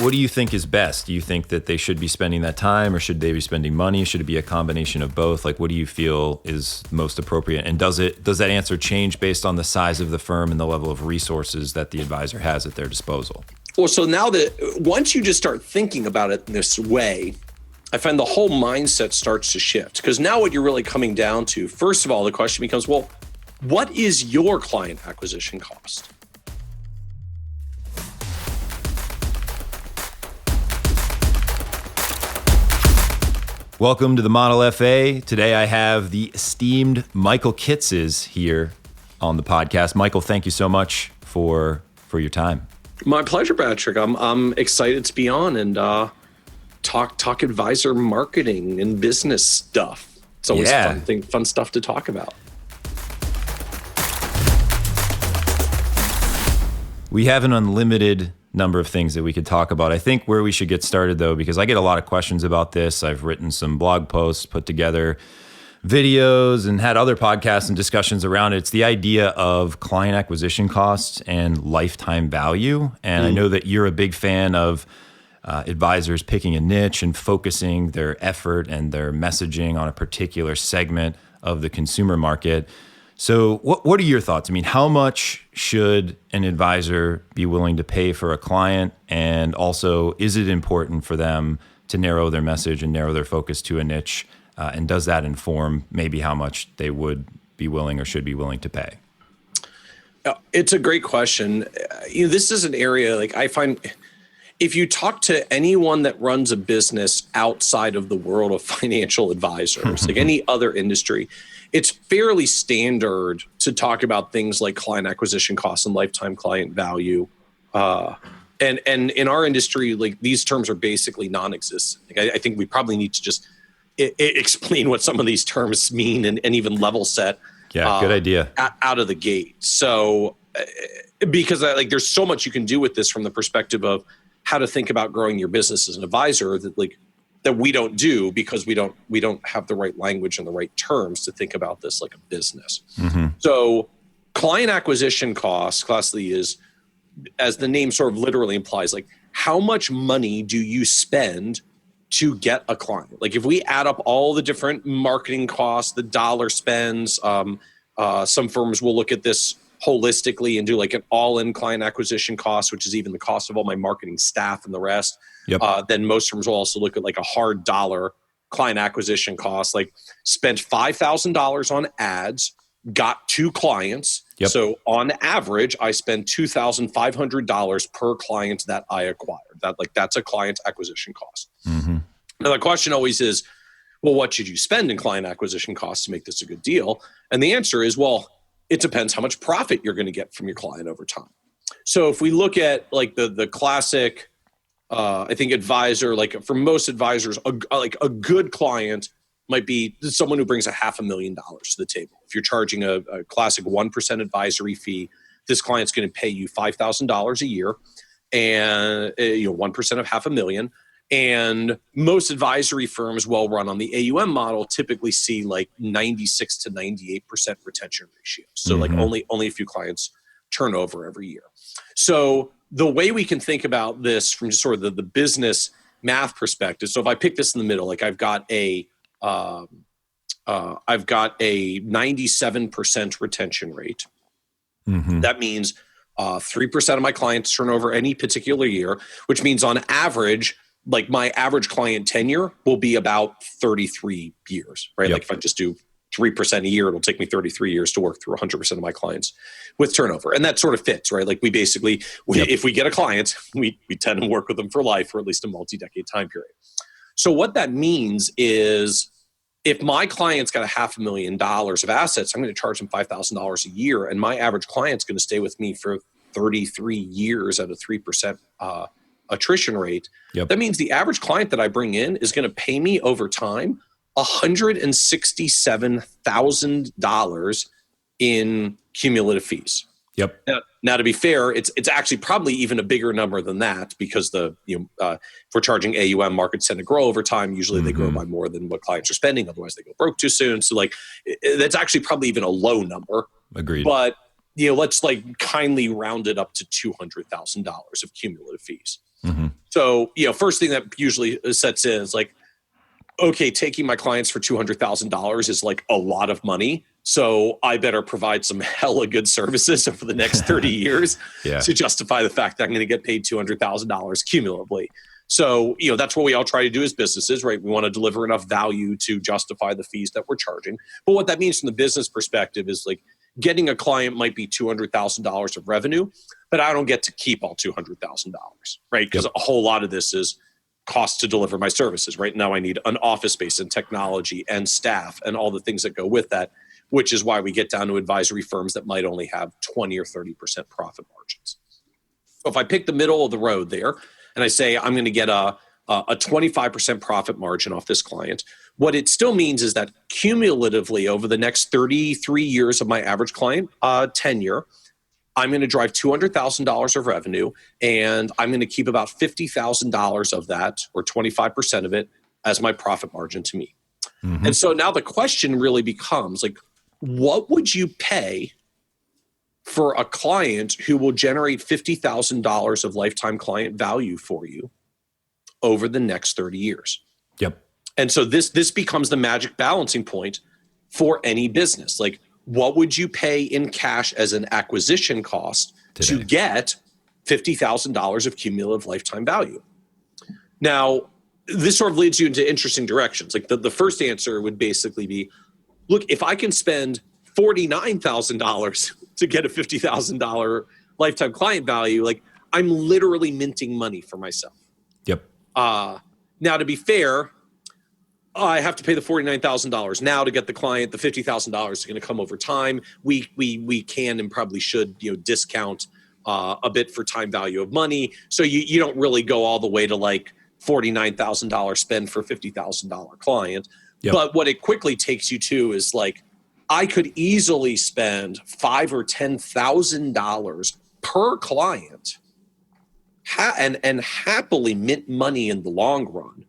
what do you think is best? Do you think that they should be spending that time, or should they be spending money? Should it be a combination of both? Like, what do you feel is most appropriate? And does that answer change based on the size of the firm and the level of resources that the advisor has at their disposal? Well, so now that once you just start thinking about it in this way, I find the whole mindset starts to shift, because now what you're really coming down to, first of all, the question becomes, well, what is your client acquisition cost? Welcome to the Model FA. Today I have the esteemed Michael Kitces here on the podcast. Michael, thank you so much for your time. My pleasure, Patrick. I'm excited to be on and talk advisor marketing and business stuff. It's always fun stuff to talk about. We have an unlimited number of things that we could talk about. I think where we should get started, though, because I get a lot of questions about this. I've written some blog posts, put together videos, and had other podcasts and discussions around it. It's the idea of client acquisition costs and lifetime value. And I know that you're a big fan of advisors picking a niche and focusing their effort and their messaging on a particular segment of the consumer market. So what are your thoughts? I mean, how much should an advisor be willing to pay for a client? And also, is it important for them to narrow their message and narrow their focus to a niche? And does that inform maybe how much they would be willing or should be willing to pay? It's a great question. This is an area, like, I find if you talk to anyone that runs a business outside of the world of financial advisors, like any other industry, it's fairly standard to talk about things like client acquisition costs and lifetime client value. And in our industry, like, these terms are basically non-existent. Like, I think we probably need to just explain what some of these terms mean and even level set. Yeah, good idea. Out of the gate. So, because there's so much you can do with this from the perspective of how to think about growing your business as an advisor that we don't do, because we don't have the right language and the right terms to think about this like a business. Mm-hmm. So client acquisition costs, classically, is, as the name sort of literally implies, like, how much money do you spend to get a client? Like, if we add up all the different marketing costs, the dollar spends, some firms will look at this holistically and do like an all-in client acquisition cost, which is even the cost of all my marketing staff and the rest. Yep. Then most firms will also look at like a hard dollar client acquisition cost, like spent $5,000 on ads, got 2 clients. Yep. So on average, I spend $2,500 per client that I acquired. That's a client acquisition cost. Mm-hmm. Now the question always is, well, what should you spend in client acquisition costs to make this a good deal? And the answer is, well, it depends how much profit you're going to get from your client over time. So if we look at like the classic, I think advisor, like for most advisors, a good client might be someone who brings $500,000 to the table. If you're charging a classic 1% advisory fee, this client's going to pay you $5,000 a year, and 1% of $500,000. And most advisory firms, well run on the AUM model, typically see like 96 to 98% retention ratios. So like only a few clients turn over every year. So the way we can think about this from just sort of the business math perspective. So if I pick this in the middle, like I've got a 97% retention rate. Mm-hmm. That means 3% of my clients turn over any particular year, which means on average, like my average client tenure will be about 33 years, right? Yep. Like if I just do 3% a year, it'll take me 33 years to work through 100% of my clients with turnover. And that sort of fits, right? Like we basically, if we get a client, we tend to work with them for life, or at least a multi-decade time period. So what that means is, if my client's got $500,000 of assets, I'm going to charge them $5,000 a year, and my average client's going to stay with me for 33 years at a 3% attrition rate. Yep. That means the average client that I bring in is going to pay me over time $167,000 in cumulative fees. Yep. Now, to be fair, it's actually probably even a bigger number than that, because if we're charging AUM, markets tend to grow over time. Usually they grow by more than what clients are spending. Otherwise, they go broke too soon. So that's actually probably even a low number. Agreed. But let's kindly round it up to $200,000 of cumulative fees. So, first thing that usually sets in is like, okay, taking my clients for $200,000 is like a lot of money. So I better provide some hella good services over the next 30 years to justify the fact that I'm going to get paid $200,000 cumulatively. So, that's what we all try to do as businesses, right? We want to deliver enough value to justify the fees that we're charging. But what that means from the business perspective is like getting a client might be $200,000 of revenue, but I don't get to keep all $200,000, right? Because a whole lot of this is cost to deliver my services. Right now I need an office space and technology and staff and all the things that go with that, which is why we get down to advisory firms that might only have 20 or 30% profit margins. So if I pick the middle of the road there and I say I'm going to get a 25% profit margin off this client, what it still means is that cumulatively over the next 33 years of my average client tenure, I'm going to drive $200,000 of revenue, and I'm going to keep about $50,000 of that, or 25% of it, as my profit margin to me. And so now the question really becomes like, what would you pay for a client who will generate $50,000 of lifetime client value for you over the next 30 years? And so this becomes the magic balancing point for any business. Like, what would you pay in cash as an acquisition cost to get $50,000 of cumulative lifetime value? Now, this sort of leads you into interesting directions. Like the first answer would basically be, look, if I can spend $49,000 to get a $50,000 lifetime client value, like I'm literally minting money for myself. Now, to be fair, I have to pay the $49,000 now to get the client. The $50,000 is going to come over time. We can and probably should discount a bit for time value of money. So you don't really go all the way to like $49,000 spend for $50,000 client. But what it quickly takes you to is like, I could easily spend $5,000 or $10,000 per client and happily mint money in the long run,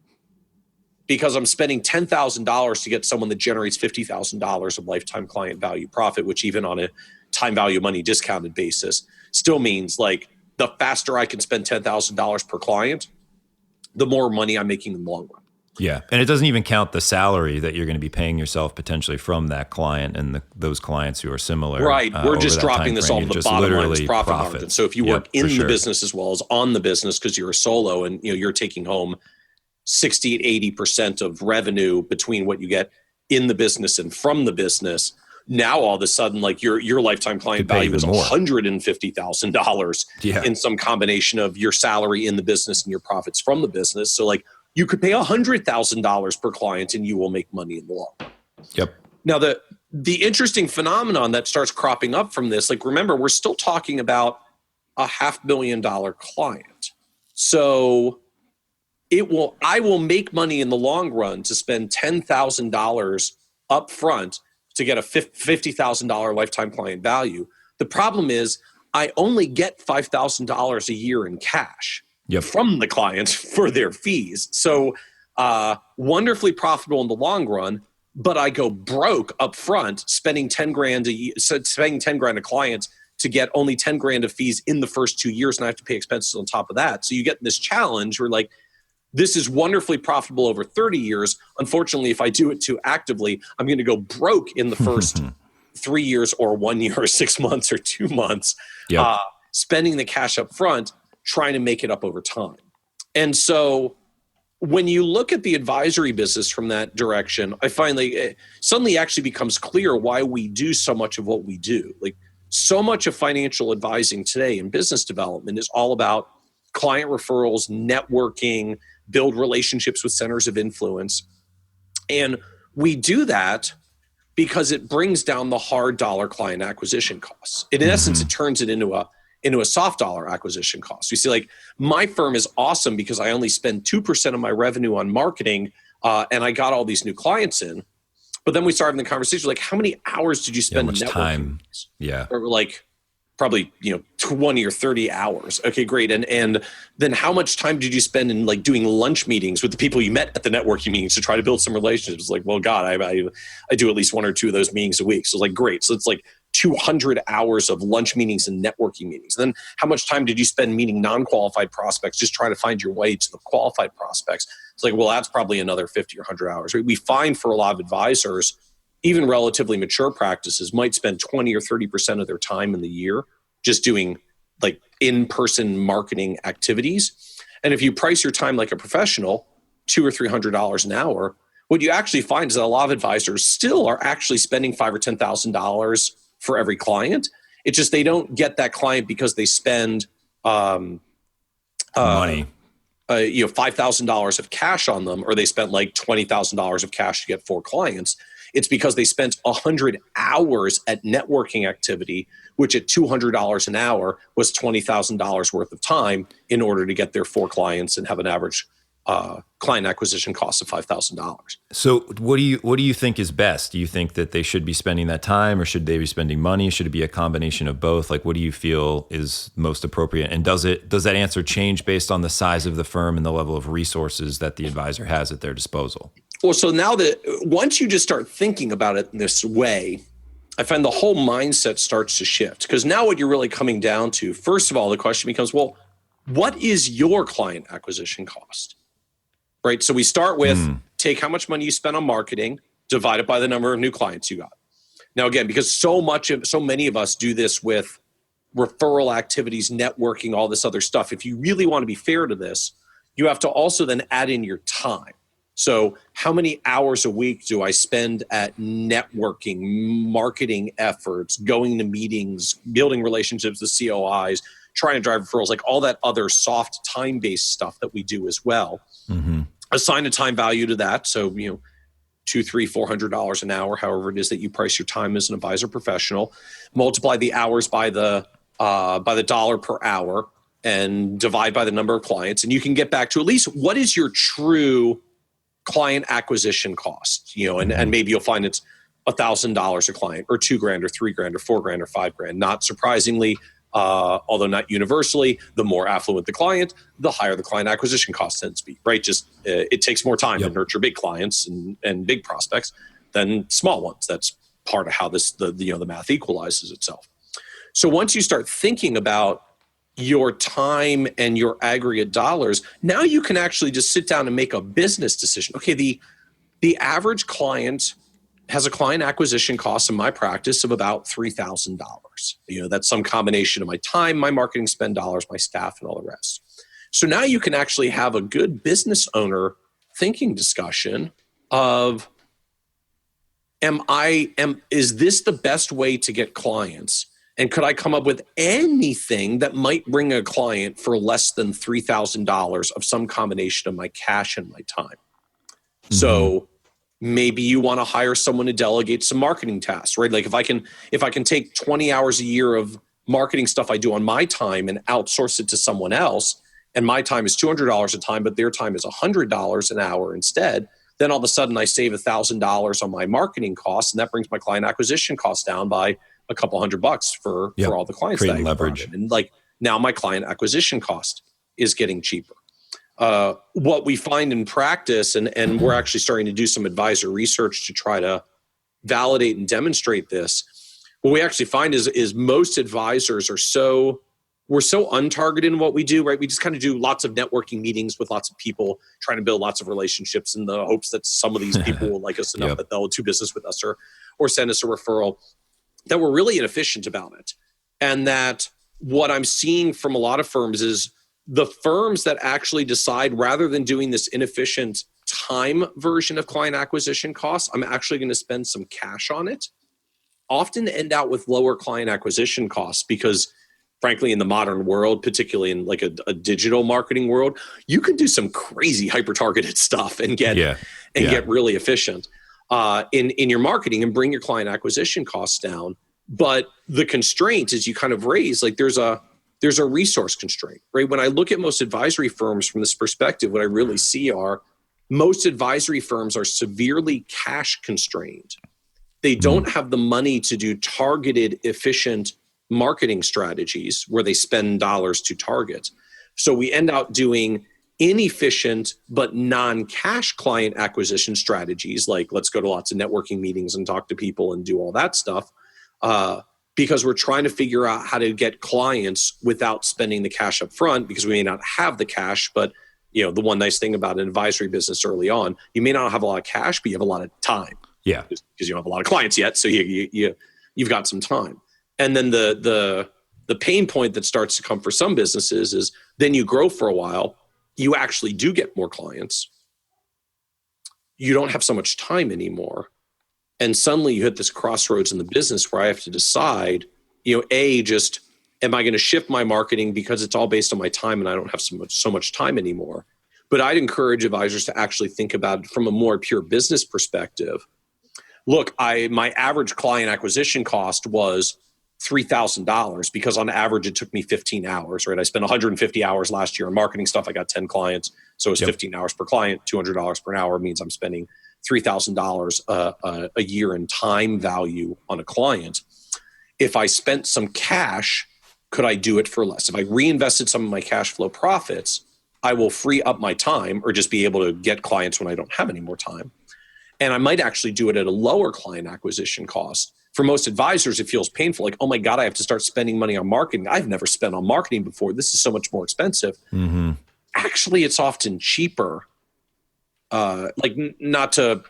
because I'm spending $10,000 to get someone that generates $50,000 of lifetime client value profit, which even on a time value money discounted basis still means like the faster I can spend $10,000 per client, the more money I'm making in the long run. And it doesn't even count the salary that you're going to be paying yourself potentially from that client and those clients who are similar. Right. We're just dropping this all to the bottom line as profit margin. So if you work in the business as well as on the business, because you're a solo and you're taking home 60 to 80% of revenue between what you get in the business and from the business, now all of a sudden, like your lifetime client value is $150,000 in some combination of your salary in the business and your profits from the business. So like you could pay $100,000 per client and you will make money in the long run. Now the interesting phenomenon that starts cropping up from this, like remember, we're still talking about a $500,000 client. So I will make money in the long run to spend $10,000 up front to get a $50,000 lifetime client value. The problem is I only get $5,000 a year in cash from the clients for their fees. So wonderfully profitable in the long run, but I go broke up front, spending $10,000 a client to get only $10,000 of fees in the first 2 years, and I have to pay expenses on top of that. So you get this challenge where like, this is wonderfully profitable over 30 years. Unfortunately, if I do it too actively, I'm going to go broke in the first 3 years or 1 year or 6 months or 2 months, spending the cash up front, trying to make it up over time. And so when you look at the advisory business from that direction, I find like it suddenly actually becomes clear why we do so much of what we do. Like so much of financial advising today in business development is all about client referrals, networking, build relationships with centers of influence. And we do that because it brings down the hard dollar client acquisition costs. In essence, it turns it into a soft dollar acquisition cost. You see, like my firm is awesome because I only spend 2% of my revenue on marketing and I got all these new clients in. But then we started having the conversation, like how many hours did you spend in networking? Time? Or like probably 20 or 30 hours. Okay, great. And then how much time did you spend in like doing lunch meetings with the people you met at the networking meetings to try to build some relationships? Like, well, God, I do at least 1 or 2 of those meetings a week. So it's like, great. So it's like 200 hours of lunch meetings and networking meetings. And then how much time did you spend meeting non-qualified prospects, just trying to find your way to the qualified prospects? It's like, well, that's probably another 50 or 100 hours. Right? We find for a lot of advisors, even relatively mature practices might spend 20 or 30% of their time in the year just doing like in-person marketing activities. And if you price your time like a professional, $200 or $300 an hour, what you actually find is that a lot of advisors still are actually spending $5,000 or $10,000 for every client. It's just they don't get that client because they spend money, $5,000 of cash on them, or they spent like $20,000 of cash to get 4 clients. It's because they spent 100 hours at networking activity, which at $200 an hour was $20,000 worth of time in order to get their 4 clients and have an average client acquisition cost of $5,000. So what do you think is best? Do you think that they should be spending that time, or should they be spending money? Should it be a combination of both? Like, what do you feel is most appropriate? And does that answer change based on the size of the firm and the level of resources that the advisor has at their disposal? Well, so now that once you just start thinking about it in this way, I find the whole mindset starts to shift, because now what you're really coming down to, first of all, the question becomes, well, what is your client acquisition cost? Right. So we start with take how much money you spent on marketing, divide it by the number of new clients you got. Now, again, because so many of us do this with referral activities, networking, all this other stuff. If you really want to be fair to this, you have to also then add in your time. So how many hours a week do I spend at networking, marketing efforts, going to meetings, building relationships with COIs, trying to drive referrals, like all that other soft time-based stuff that we do as well. Mm-hmm. Assign a time value to that. So, $200, $300, $400 an hour, however it is that you price your time as an advisor professional. Multiply the hours by the dollar per hour and divide by the number of clients. And you can get back to at least what is your true client acquisition cost, and maybe you'll find it's $1,000 a client, or $2,000 or $3,000 or $4,000 or $5,000. Not surprisingly, although not universally, the more affluent the client, the higher the client acquisition cost tends to be, right? Just it takes more time to nurture big clients and big prospects than small ones. That's part of how the math equalizes itself. So once you start thinking about your time and your aggregate dollars, now you can actually just sit down and make a business decision. Okay, the average client has a client acquisition cost in my practice of about $3,000. That's some combination of my time, my marketing spend dollars, my staff, and all the rest. So now you can actually have a good business owner thinking discussion of, is this the best way to get clients? And could I come up with anything that might bring a client for less than $3,000 of some combination of my cash and my time? Mm-hmm. So maybe you want to hire someone to delegate some marketing tasks, right? Like if I can take 20 hours a year of marketing stuff I do on my time and outsource it to someone else, and my time is $200 a time, but their time is $100 an hour instead, then all of a sudden I save $1,000 on my marketing costs, and that brings my client acquisition costs down by a couple $100 for all the clients. Creating leverage. And like now my client acquisition cost is getting cheaper. What we find in practice, and we're actually starting to do some advisor research to try to validate and demonstrate this. What we actually find is most advisors we're so untargeted in what we do, right? We just kind of do lots of networking meetings with lots of people, trying to build lots of relationships in the hopes that some of these people will like us enough that they'll do business with us or send us a referral, that we're really inefficient about it. And that what I'm seeing from a lot of firms is the firms that actually decide, rather than doing this inefficient time version of client acquisition costs, I'm actually going to spend some cash on it, often end out with lower client acquisition costs because, frankly, in the modern world, particularly in like a digital marketing world, you can do some crazy hyper-targeted stuff and get really efficient in your marketing and bring your client acquisition costs down. But the constraint is you kind of raise, like there's a resource constraint, right? When I look at most advisory firms from this perspective, what I really see are most advisory firms are severely cash constrained. They don't have the money to do targeted, efficient marketing strategies where they spend dollars to target. So we end up doing inefficient but non-cash client acquisition strategies, like let's go to lots of networking meetings and talk to people and do all that stuff. because we're trying to figure out how to get clients without spending the cash up front, because we may not have the cash. But the one nice thing about an advisory business early on, you may not have a lot of cash, but you have a lot of time. Yeah, because you don't have a lot of clients yet, so you've got some time. And then the pain point that starts to come for some businesses is then you grow for a while, you actually do get more clients, you don't have so much time anymore, and suddenly you hit this crossroads in the business where I have to decide, just am I going to shift my marketing because it's all based on my time and I don't have so much time anymore. But I'd encourage advisors to actually think about it from a more pure business perspective. Look, my average client acquisition cost was $3,000 because on average it took me 15 hours, right? I spent 150 hours last year on marketing stuff. I got 10 clients. So it's 15 hours per client. $200 per hour means I'm spending $3,000 a year in time value on a client. If I spent some cash, could I do it for less? If I reinvested some of my cash flow profits, I will free up my time or just be able to get clients when I don't have any more time. And I might actually do it at a lower client acquisition cost. For most advisors, it feels painful. Like, oh my God, I have to start spending money on marketing. I've never spent on marketing before. This is so much more expensive. Mm-hmm. Actually, it's often cheaper. Not to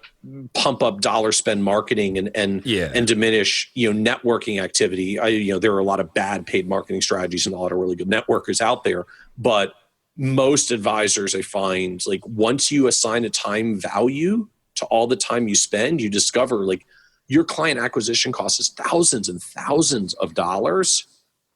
pump up dollar spend marketing and diminish networking activity. There are a lot of bad paid marketing strategies and a lot of really good networkers out there. But most advisors, I find, like, once you assign a time value to all the time you spend, you discover like your client acquisition cost is thousands and thousands of dollars.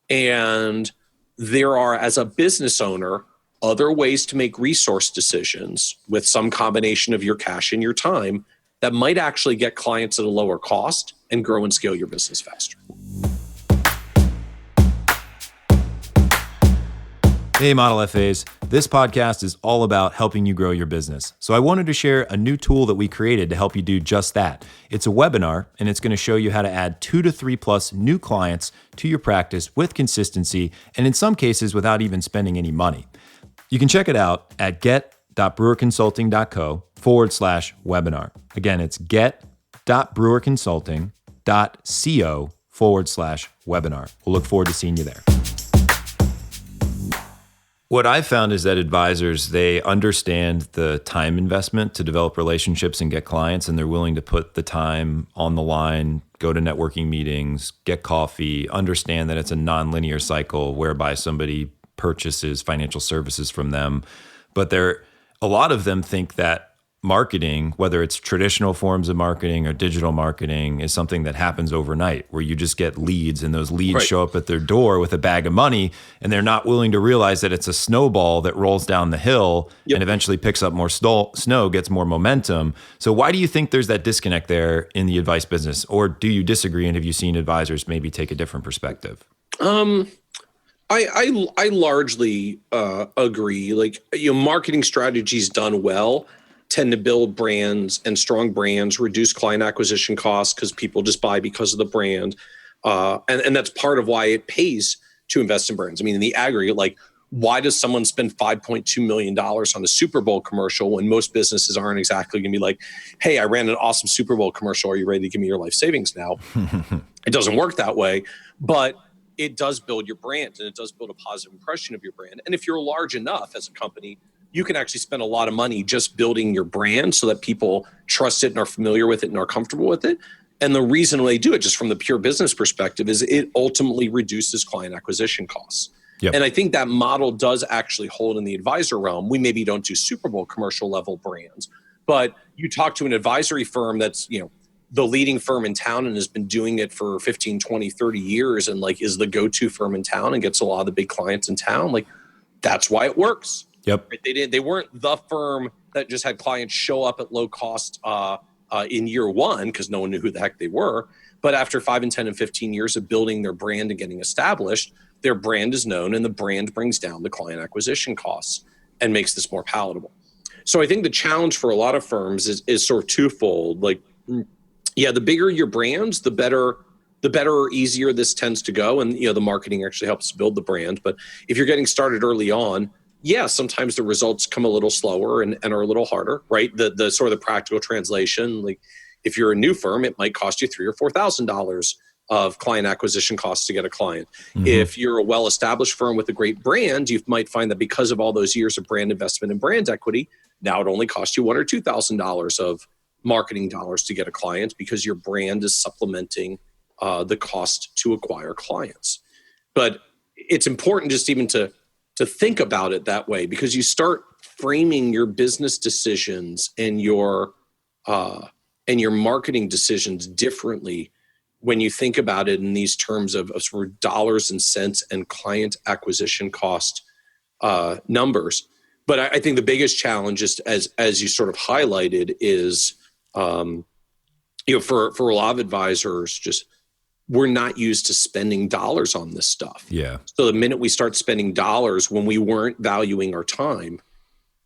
And there are, as a business owner, other ways to make resource decisions with some combination of your cash and your time that might actually get clients at a lower cost and grow and scale your business faster. Hey, Model FAs. This podcast is all about helping you grow your business. So I wanted to share a new tool that we created to help you do just that. It's a webinar, and it's going to show you how to add 2 to 3 plus new clients to your practice with consistency, and in some cases without even spending any money. You can check it out at get.brewerconsulting.co/webinar. Again, it's get.brewerconsulting.co/webinar. We'll look forward to seeing you there. What I've found is that advisors, they understand the time investment to develop relationships and get clients, and they're willing to put the time on the line, go to networking meetings, get coffee, understand that it's a nonlinear cycle whereby somebody purchases financial services from them. But a lot of them think that marketing, whether it's traditional forms of marketing or digital marketing, is something that happens overnight, where you just get leads and those leads show up at their door with a bag of money, and they're not willing to realize that it's a snowball that rolls down the hill and eventually picks up more snow, gets more momentum. So why do you think there's that disconnect there in the advice business? Or do you disagree? And have you seen advisors maybe take a different perspective? I largely agree. Like, marketing strategies done well tend to build brands, and strong brands reduce client acquisition costs because people just buy because of the brand. And that's part of why it pays to invest in brands. I mean, in the aggregate, like, why does someone spend $5.2 million on a Super Bowl commercial when most businesses aren't exactly going to be like, hey, I ran an awesome Super Bowl commercial. Are you ready to give me your life savings now? It doesn't work that way, but it does build your brand, and it does build a positive impression of your brand. And if you're large enough as a company, you can actually spend a lot of money just building your brand so that people trust it and are familiar with it and are comfortable with it. And the reason they do it, just from the pure business perspective, is it ultimately reduces client acquisition costs. Yep. And I think that model does actually hold in the advisor realm. We maybe don't do Super Bowl commercial level brands, but you talk to an advisory firm that's, the leading firm in town and has been doing it for 15, 20, 30 years and like is the go-to firm in town and gets a lot of the big clients in town. Like, that's why it works. Yep. Right? They weren't the firm that just had clients show up at low cost in year one because no one knew who the heck they were. But after 5 and 10 and 15 years of building their brand and getting established, their brand is known, and the brand brings down the client acquisition costs and makes this more palatable. So I think the challenge for a lot of firms is sort of twofold. Like, the bigger your brands, the better or easier this tends to go. And, the marketing actually helps build the brand. But if you're getting started early on, sometimes the results come a little slower and are a little harder, right? The sort of the practical translation, like if you're a new firm, it might cost you $3,000 or $4,000 of client acquisition costs to get a client. If you're a well-established firm with a great brand, you might find that because of all those years of brand investment and brand equity, now it only costs you $1,000 or $2,000 of marketing dollars to get a client because your brand is supplementing the cost to acquire clients. But it's important just even to think about it that way, because you start framing your business decisions and your marketing decisions differently when you think about it in these terms of sort of dollars and cents and client acquisition cost numbers. But I think the biggest challenge is, as you sort of highlighted, is for a lot of advisors, just we're not used to spending dollars on this stuff. Yeah. So the minute we start spending dollars when we weren't valuing our time,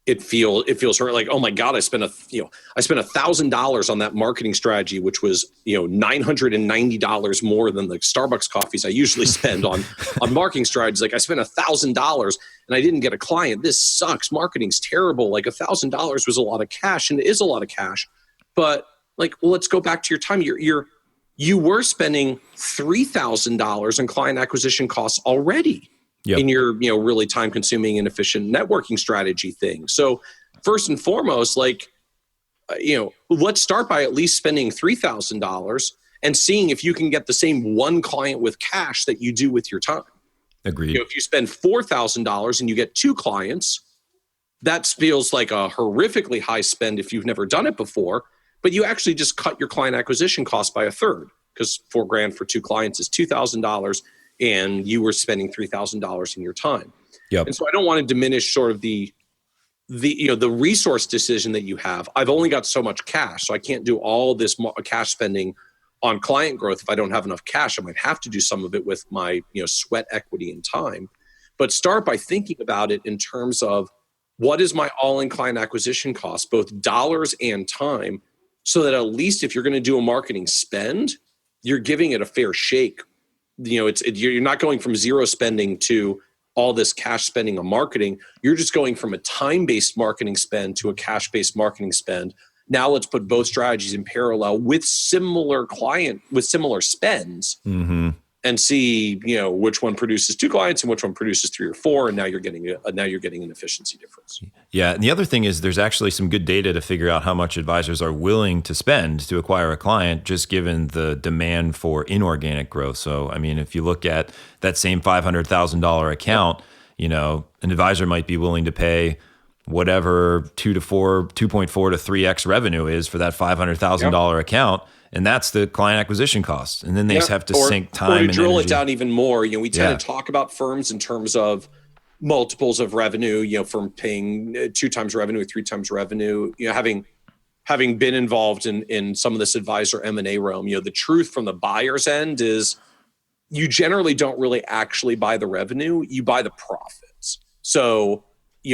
it feels sort of like, oh my God, I spent $1,000 on that marketing strategy, which was $990 more than the Starbucks coffees I usually spend on marketing strategies. Like, I spent $1,000 and I didn't get a client. This sucks. Marketing's terrible. Like, $1,000 was a lot of cash, and it is a lot of cash. But like, well, let's go back to your time. You were spending $3,000 on client acquisition costs already. Yep. In your, really time-consuming and efficient networking strategy thing. So first and foremost, let's start by at least spending $3,000 and seeing if you can get the same one client with cash that you do with your time. Agreed. If you spend $4,000 and you get 2 clients, that feels like a horrifically high spend if you've never done it before, but you actually just cut your client acquisition cost by a third, because $4,000 for 2 clients is $2,000. And you were spending $3,000 in your time. Yep. And so I don't want to diminish sort of the resource decision that you have. I've only got so much cash, so I can't do all this cash spending on client growth. If I don't have enough cash, I might have to do some of it with my sweat equity and time. But start by thinking about it in terms of, what is my all-in client acquisition cost, both dollars and time, so that at least if you're going to do a marketing spend, you're giving it a fair shake. You're not going from zero spending to all this cash spending on marketing. You're just going from a time-based marketing spend to a cash-based marketing spend. Now let's put both strategies in parallel with similar spends, and see which one produces 2 clients and which one produces 3 or 4. And now you're getting an efficiency difference. Yeah, and the other thing is, there's actually some good data to figure out how much advisors are willing to spend to acquire a client, just given the demand for inorganic growth. So, I mean, if you look at that same $500,000 account, an advisor might be willing to pay whatever 2.4 to 3x revenue is for that $500,000 account. And that's the client acquisition cost. And then they just have to sink time and to drill energy. It down even more. We tend to talk about firms in terms of multiples of revenue, firm paying 2 times revenue or 3 times revenue. Having been involved in some of this advisor M&A realm, the truth from the buyer's end is, you generally don't really actually buy the revenue, you buy the profits. So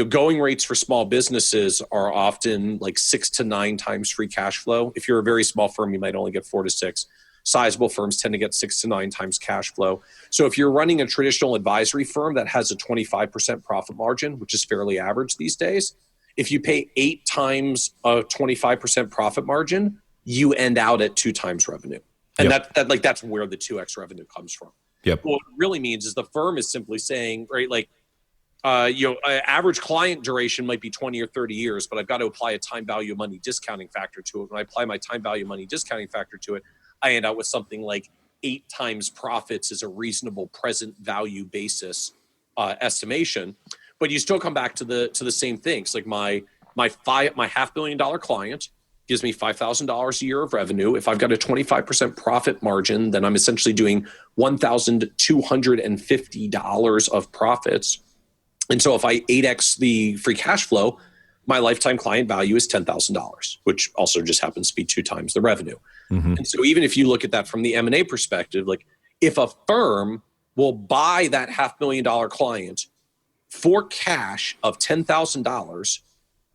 going rates for small businesses are often like 6 to 9 times free cash flow. If you're a very small firm, you might only get 4 to 6. Sizable firms tend to get 6 to 9 times cash flow. So if you're running a traditional advisory firm that has a 25% profit margin, which is fairly average these days, if you pay 8 times a 25% profit margin, you end out at 2 times revenue. And that's where the 2x revenue comes from. Yep. What it really means is the firm is simply saying, right, average client duration might be 20 or 30 years, but I've got to apply a time value of money discounting factor to it. When I apply my time value of money discounting factor to it, I end out with something like 8 times profits is a reasonable present value basis estimation. But you still come back to the same things. Like my $500 million client gives me $5,000 a year of revenue. If I've got a 25% profit margin, then I'm essentially doing $1,250 of profits. And so if I 8x the free cash flow, my lifetime client value is $10,000, which also just happens to be 2 times the revenue. And so even if you look at that from the M&A perspective, like, if a firm will buy that $500,000 client for cash of $10,000,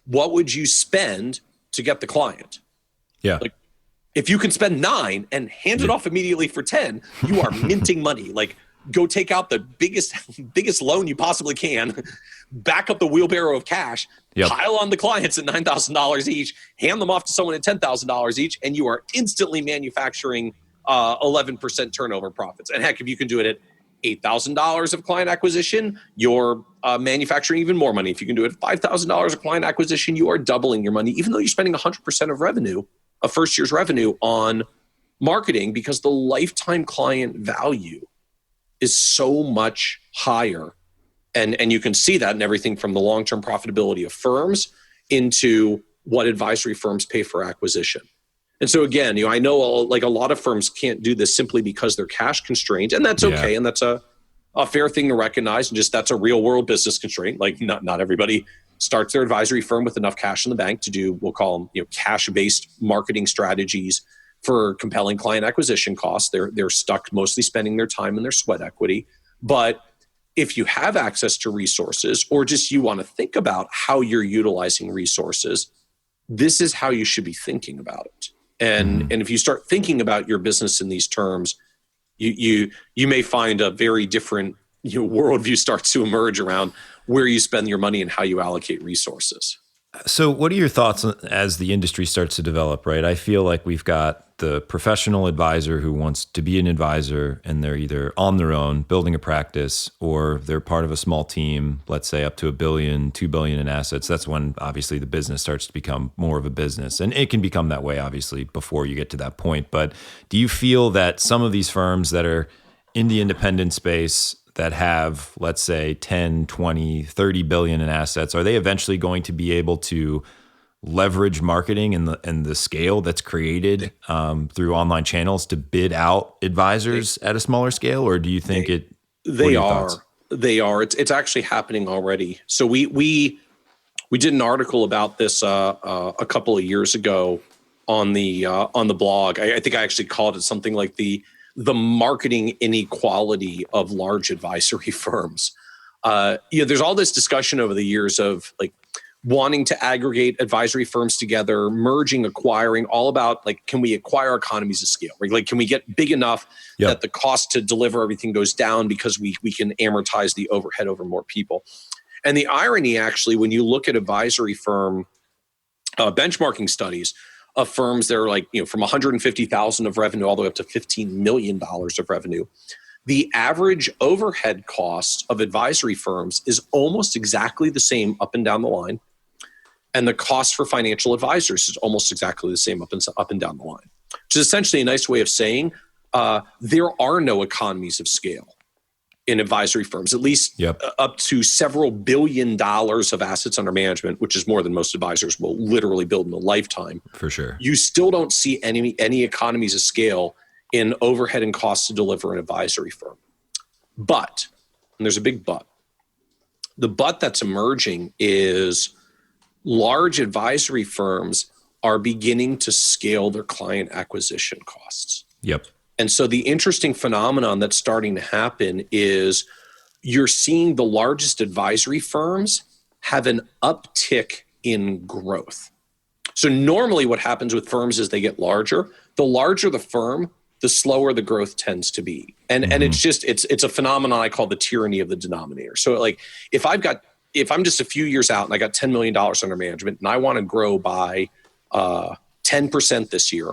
what would you spend to get the client? Yeah. Like, if you can spend 9 and hand it off immediately for 10, you are minting money. Like, go take out the biggest loan you possibly can, back up the wheelbarrow of cash, pile on the clients at $9,000 each, hand them off to someone at $10,000 each, and you are instantly manufacturing 11% turnover profits. And heck, if you can do it at $8,000 of client acquisition, you're manufacturing even more money. If you can do it at $5,000 of client acquisition, you are doubling your money, even though you're spending 100% of revenue, of first year's revenue on marketing, because the lifetime client value is so much higher. And you can see that in everything from the long-term profitability of firms into what advisory firms pay for acquisition. And so again, I know like a lot of firms can't do this simply because they're cash constrained, and that's okay. And that's a fair thing to recognize. And just that's a real world business constraint. Like not everybody starts their advisory firm with enough cash in the bank to do, we'll call them, cash-based marketing strategies for compelling client acquisition costs. They're stuck mostly spending their time and their sweat equity. But if you have access to resources, or just you want to think about how you're utilizing resources, this is how you should be thinking about it. And if you start thinking about your business in these terms, you may find a very different worldview starts to emerge around where you spend your money and how you allocate resources. So what are your thoughts as the industry starts to develop, right? I feel like we've got the professional advisor who wants to be an advisor, and they're either on their own building a practice, or they're part of a small team, let's say up to $1 billion, $2 billion in assets. That's when obviously the business starts to become more of a business. And it can become that way obviously before you get to that point. But do you feel that some of these firms that are in the independent space that have, let's say, 10, 20, 30 billion in assets, are they eventually going to be able to leverage marketing and the scale that's created through online channels to bid out advisors at a smaller scale? Or do you think they are? They are. It's actually happening already. So we did an article about this a couple of years ago on the blog. I think I actually called it something like the marketing inequality of large advisory firms. There's all this discussion over the years of like wanting to aggregate advisory firms together, merging, acquiring, all about like, can we acquire economies of scale? Right? Like, can we get big enough that the cost to deliver everything goes down because we can amortize the overhead over more people? And the irony, actually, when you look at advisory firm benchmarking studies of firms that are like, from 150,000 of revenue all the way up to $15 million of revenue, the average overhead cost of advisory firms is almost exactly the same up and down the line. And the cost for financial advisors is almost exactly the same up and down the line, which is essentially a nice way of saying there are no economies of scale in advisory firms, at least up to several $1 billion of assets under management, which is more than most advisors will literally build in a lifetime. For sure. You still don't see any economies of scale in overhead and costs to deliver an advisory firm. But, and there's a big but, the but that's emerging is large advisory firms are beginning to scale their client acquisition costs. Yep. And so the interesting phenomenon that's starting to happen is you're seeing the largest advisory firms have an uptick in growth. So normally what happens with firms is they get larger. The larger the firm, the slower the growth tends to be. And it's just, it's a phenomenon I call the tyranny of the denominator. So like if I'm just a few years out and I got $10 million under management and I want to grow by 10% this year,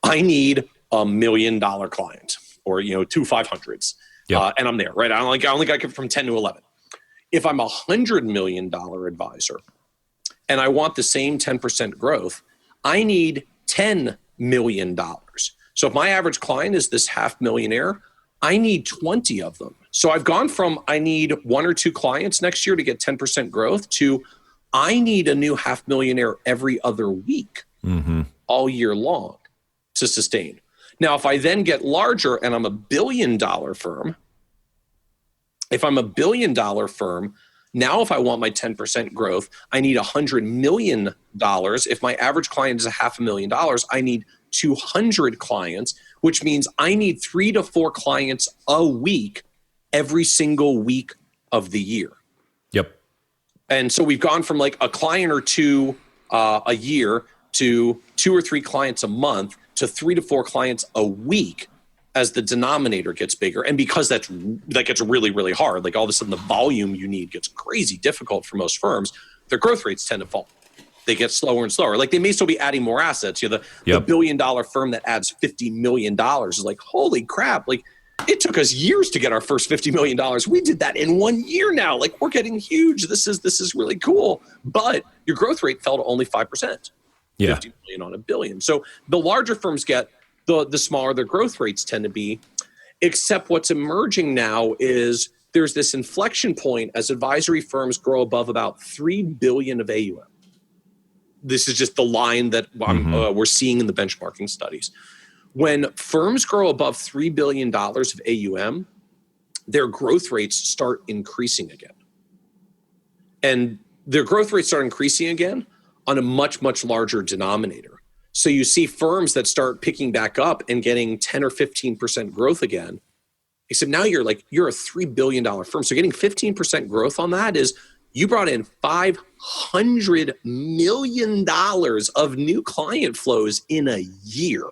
I need $1 million client or, two 500s. And I'm there, right? I only got it from 10 to 11. If I'm $100 million advisor and I want the same 10% growth, I need $10 million. So if my average client is this $500,000, I need 20 of them. So I've gone from I need 1 or 2 clients next year to get 10% growth to I need a new $500,000 every other week all year long to sustain. Now, if I then get larger and I'm $1 billion firm, if I'm $1 billion firm, now if I want my 10% growth, I need $100 million. If my average client is $500,000, I need 200 clients, which means I need 3 to 4 clients a week every single week of the year. Yep. And so we've gone from like a client or two a year to 2 or 3 clients a month to 3 to 4 clients a week as the denominator gets bigger. And because that gets really, really hard, like all of a sudden the volume you need gets crazy difficult for most firms, their growth rates tend to fall. they get slower and slower. Like they may still be adding more assets. The $1 billion firm that adds $50 million is like, holy crap. Like it took us years to get our first $50 million. We did that in 1 year now. Like we're getting huge. This is really cool. But your growth rate fell to only 5%. Yeah. 50 million on $1 billion. So the larger firms get, the smaller their growth rates tend to be. Except what's emerging now is there's this inflection point as advisory firms grow above about 3 billion of AUM. This is just the line that we're seeing in the benchmarking studies. When firms grow above $3 billion of AUM, their growth rates start increasing again. And their growth rates start increasing again on a much, much larger denominator. So you see firms that start picking back up and getting 10 or 15% growth again. Except now you're a $3 billion firm. So getting 15% growth on that is you brought in $500 million of new client flows in a year.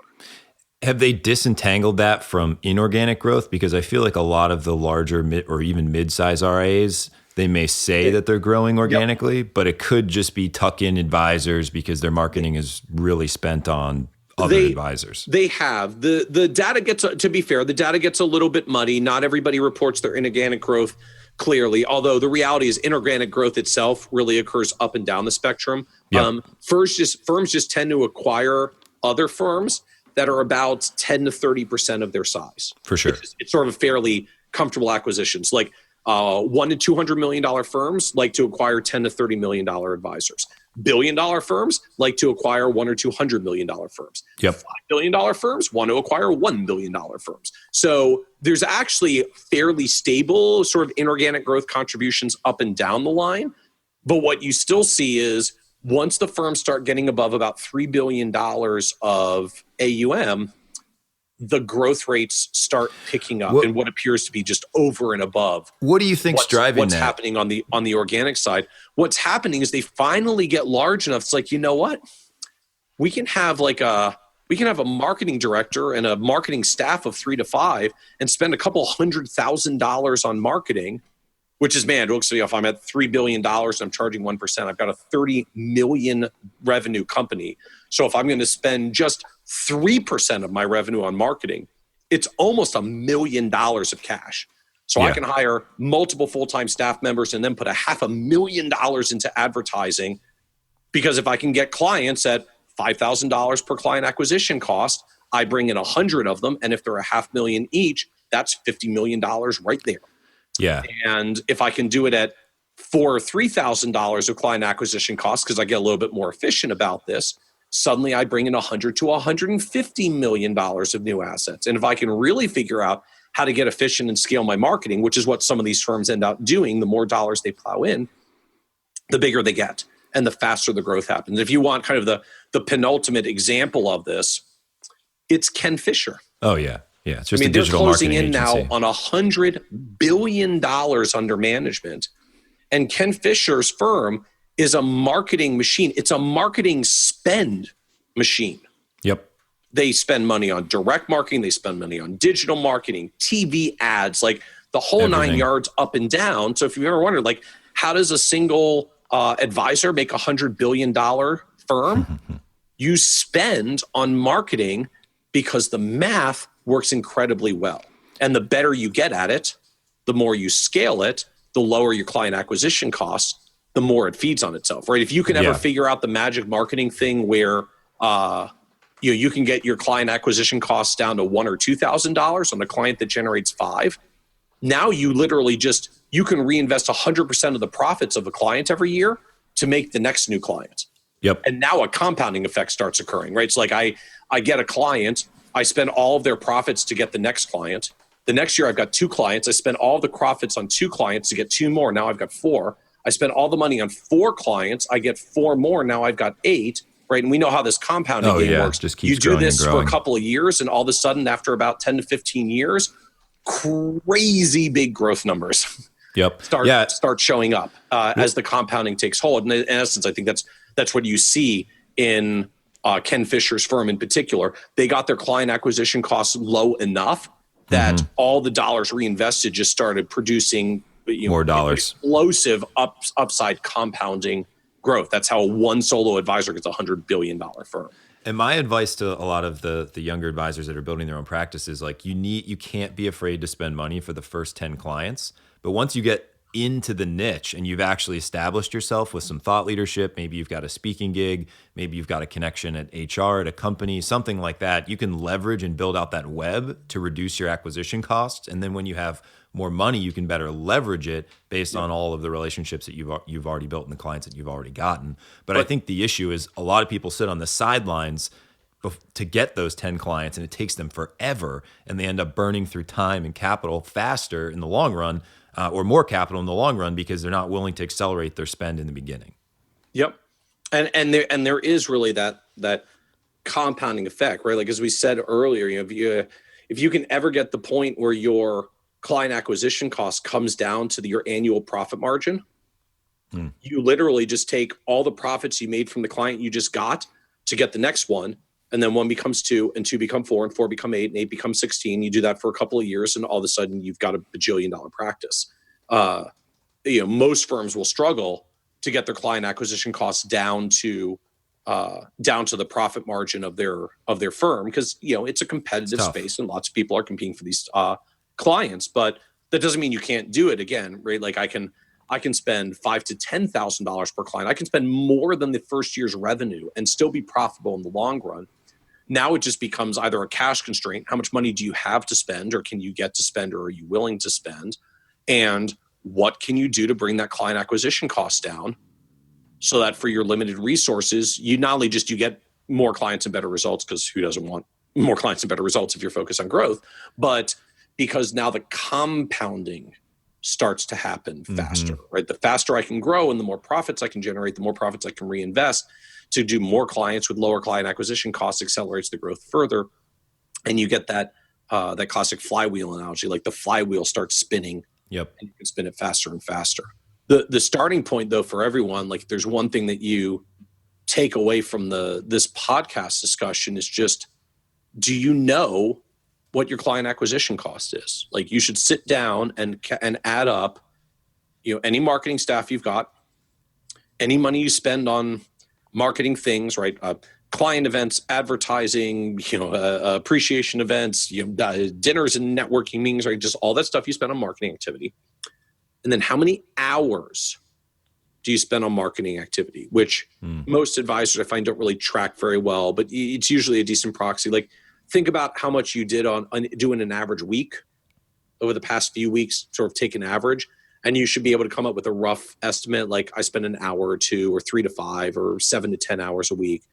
Have they disentangled that from inorganic growth? Because I feel like a lot of the larger or even mid-size RIAs, they may say that they're growing organically, but it could just be tuck-in advisors because their marketing is really spent on other advisors. They have. The data gets, to be fair, the data gets a little bit muddy. Not everybody reports their inorganic growth clearly, although the reality is inorganic growth itself really occurs up and down the spectrum. Yep. Firms just tend to acquire other firms that are about 10 to 30% of their size. For sure. It's sort of fairly comfortable acquisitions. Like $1 to $200 million firms like to acquire $10 to $30 million advisors. $1 billion firms like to acquire $100 or $200 million firms. Yep. $5 billion firms want to acquire $1 billion firms. So there's actually fairly stable sort of inorganic growth contributions up and down the line. But what you still see is once the firms start getting above about $3 billion of AUM, the growth rates start picking up in what appears to be just over and above. What do you think's driving what's that? Happening on the organic side? What's happening is they finally get large enough. It's like, you know what? We can have a marketing director and a marketing staff of 3 to 5 and spend a couple $100,000 on marketing, which is, man, it looks to me if I'm at $3 billion and I'm charging 1%, I've got a 30 million revenue company. So if I'm going to spend just 3% of my revenue on marketing, it's almost $1 million of cash. So I can hire multiple full-time staff members and then put $500,000 into advertising, because if I can get clients at $5,000 per client acquisition cost, I bring in 100 of them. And if they're $500,000 each, that's $50 million right there. Yeah. And if I can do it at $4,000 or $3,000 of client acquisition costs, because I get a little bit more efficient about this, suddenly I bring in $100 to $150 million of new assets. And if I can really figure out how to get efficient and scale my marketing, which is what some of these firms end up doing, the more dollars they plow in, the bigger they get and the faster the growth happens. If you want kind of the penultimate example of this, it's Ken Fisher. Oh, yeah. Yeah, it's just a digital marketing agency. They're closing in now on $100 billion under management. And Ken Fisher's firm is a marketing machine. It's a marketing spend machine. Yep. They spend money on direct marketing. They spend money on digital marketing, TV ads, like the whole Everything. 9 yards up and down. So if you've ever wondered, like, how does a single advisor make $100 billion firm? You spend on marketing because the math works incredibly well. And the better you get at it, the more you scale it, the lower your client acquisition costs, the more it feeds on itself, right? If you can ever figure out the magic marketing thing where you can get your client acquisition costs down to $1,000 or $2,000 on a client that generates $5,000, now you literally you can reinvest 100% of the profits of a client every year to make the next new client. Yep. And now a compounding effect starts occurring, right? It's like I get a client, I spend all of their profits to get the next client. The next year I've got 2 clients. I spend all the profits on 2 clients to get 2 more. Now I've got 4. I spend all the money on 4 clients. I get 4 more. Now I've got 8, right? And we know how this compounding game works. Just keeps you do growing this and for growing. a couple of years, and all of a sudden, after about 10 to 15 years, crazy big growth numbers start showing up as the compounding takes hold. And in essence, I think that's what you see in Ken Fisher's firm in particular. They got their client acquisition costs low enough that all the dollars reinvested just started producing more dollars, explosive upside compounding growth. That's how one solo advisor gets $100 billion firm. And my advice to a lot of the younger advisors that are building their own practice is like, you can't be afraid to spend money for the first 10 clients. But once you get into the niche and you've actually established yourself with some thought leadership, maybe you've got a speaking gig, maybe you've got a connection at HR at a company, something like that, you can leverage and build out that web to reduce your acquisition costs. And then when you have more money, you can better leverage it based on all of the relationships that you've already built and the clients that you've already gotten. But I think the issue is a lot of people sit on the sidelines to get those 10 clients, and it takes them forever, and they end up burning through time and capital faster in the long run, or more capital in the long run, because they're not willing to accelerate their spend in the beginning. Yep. And there is really that compounding effect, right? Like, as we said earlier, if you can ever get the point where your client acquisition cost comes down to your annual profit margin, you literally just take all the profits you made from the client you just got to get the next one. And then 1 becomes 2, and 2 become 4, and 4 become 8, and 8 becomes 16. You do that for a couple of years, and all of a sudden you've got a bajillion-dollar practice. Most firms will struggle to get their client acquisition costs down to the profit margin of their firm, because it's a competitive space, and lots of people are competing for these clients. But that doesn't mean you can't do it again, right? Like, I can spend $5,000 to $10,000 per client. I can spend more than the first year's revenue and still be profitable in the long run. Now it just becomes either a cash constraint. How much money do you have to spend, or can you get to spend, or are you willing to spend? And what can you do to bring that client acquisition cost down so that for your limited resources, you not only just you get more clients and better results, because who doesn't want more clients and better results if you're focused on growth, but because now the compounding starts to happen faster, right? The faster I can grow and the more profits I can generate, the more profits I can reinvest to do more clients with lower client acquisition costs, accelerates the growth further. And you get that classic flywheel analogy, like the flywheel starts spinning. Yep. And you can spin it faster and faster. The starting point, though, for everyone, like, there's one thing that you take away from this podcast discussion is just, do you know what your client acquisition cost is? Like, you should sit down and add up, any marketing staff you've got, any money you spend on marketing things, right? Client events, advertising, appreciation events, dinners and networking meetings, right? Just all that stuff you spend on marketing activity. And then how many hours do you spend on marketing activity, which most advisors I find don't really track very well, but it's usually a decent proxy. Like, think about how much you did on doing an average week over the past few weeks, sort of take an average, and you should be able to come up with a rough estimate. Like, I spend an hour or 2 or 3 to 5 or 7 to 10 hours a week,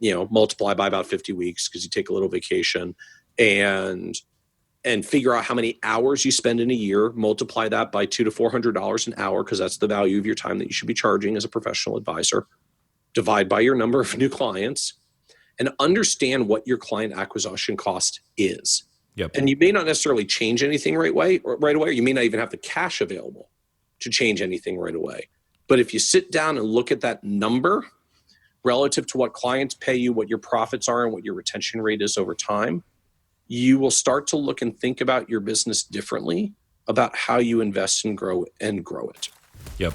multiply by about 50 weeks because you take a little vacation, and figure out how many hours you spend in a year, multiply that by $200 to $400 an hour, because that's the value of your time that you should be charging as a professional advisor, divide by your number of new clients, and understand what your client acquisition cost is. Yep. And you may not necessarily change anything right away, or you may not even have the cash available to change anything right away. But if you sit down and look at that number relative to what clients pay you, what your profits are, and what your retention rate is over time, you will start to look and think about your business differently, about how you invest and grow it. Yep.